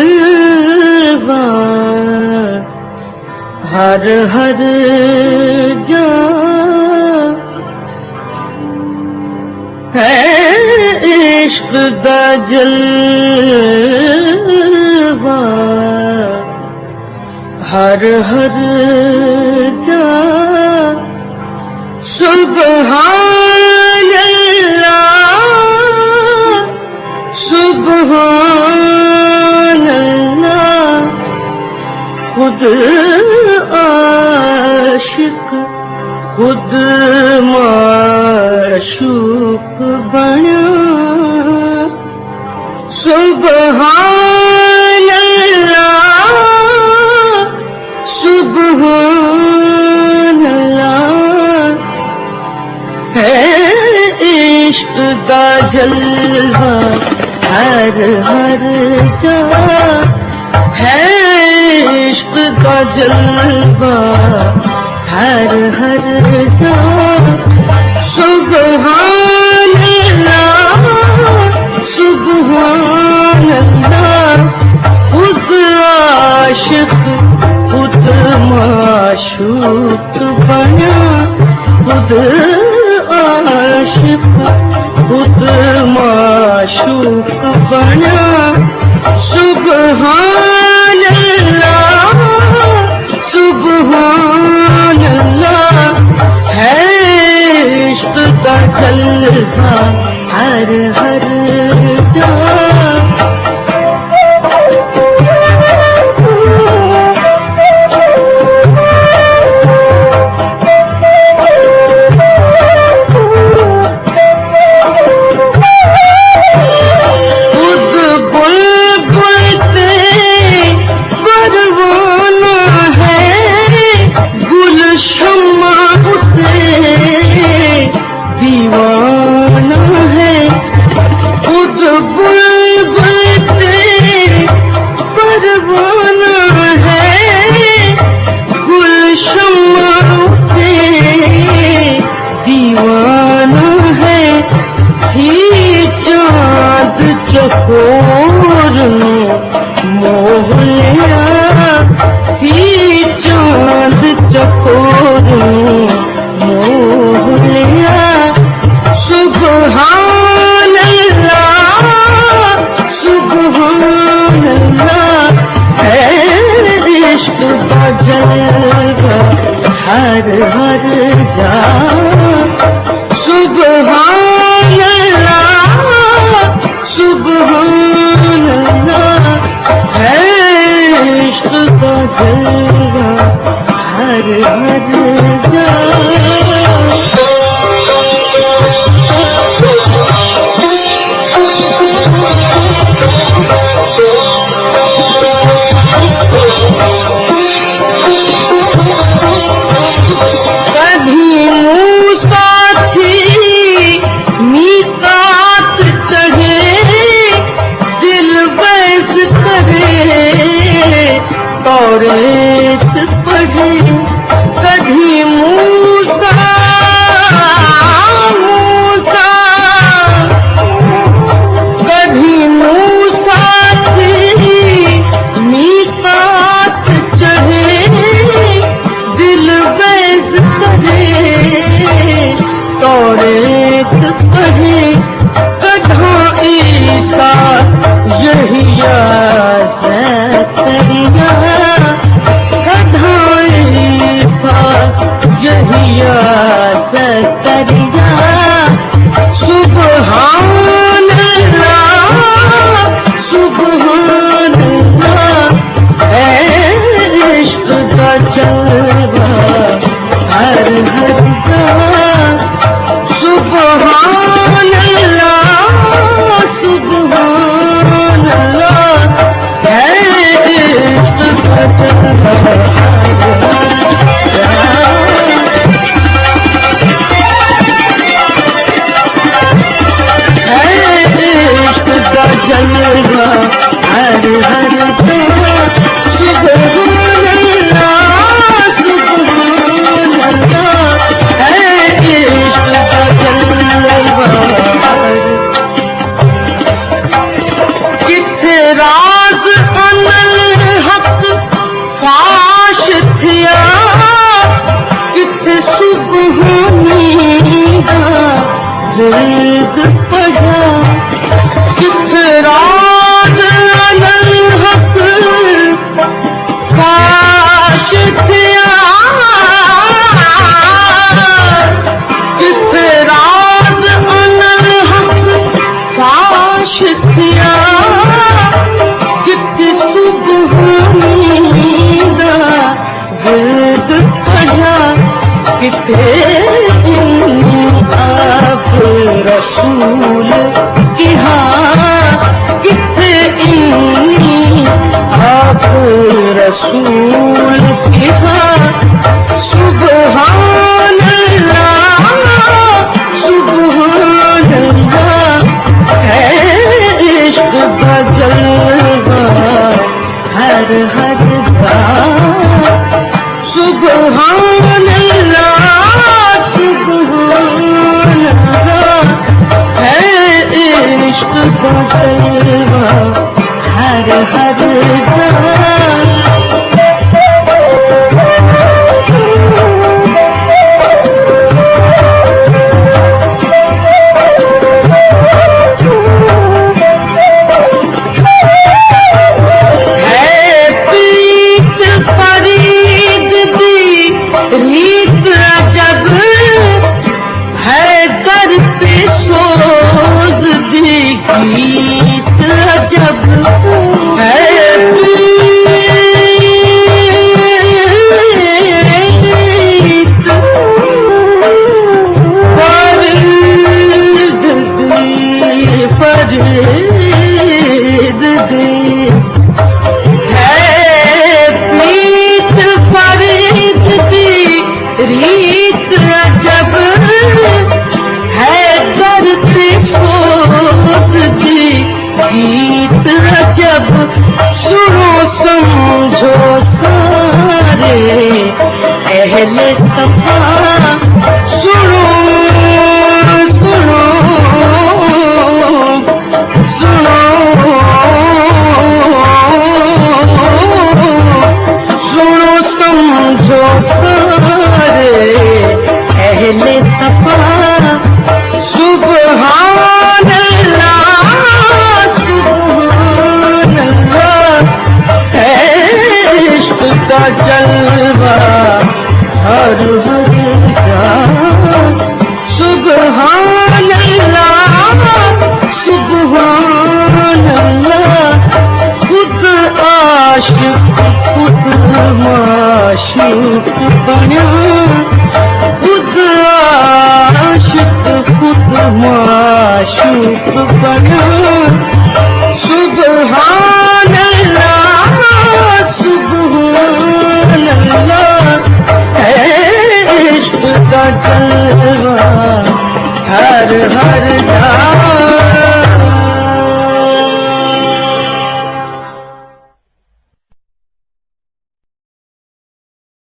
जलवा हर हर जा है इश्क दा जलवा हर हर जा सुभान अल्लाह सुभान अल्लाह खुद आशिक खुद माशूक बना सुभान अल्लाह सुभान अल्लाह है इश्क दा जलवा हर हर जा है इश्क का जलवा हर हर जा सुभान अल्लाह सुभान अल्लाह खुद आशिक खुद माशूक बना खुद आशिक खुद माशूक बना सुभान अल्लाह सुभान अल्लाह है इश्क का जलवा हर हर जा चकोर मोह लिया थी चांद चकोर मोह लिया सुभान अल्लाह सुभान अल्लाह है इश्क का जलवा हर हर जा सुभान अल्लाह सुभान अल्लाह है इश्क का जलवा हर हर जा कभी मूसा थी मीकात चढ़े दिल बैस करे तौरे रसूल की सुबहान अल्लाह सुबहान अल्लाह है इश्क का जलवा हर हर बार सुबहान अल्लाह सुबहान अल्लाह है इश्क का जलवा हर हर जान जब सुनो समझो सारे अहले सफा सुनो सुनो सुनो सुनो समझो सारे अहले सफा सुबहान अल्लाह सुबहान अल्लाह है इश्क का जलवा हर हर जान सुबहान अल्लाह सुबहान अल्लाह खुद आशिक खुद माशूक बना खुद आशिक खुद माशूक बना सुबहान अल्लाह सुबहान अल्लाह है इश्क का जलवा हर हर जान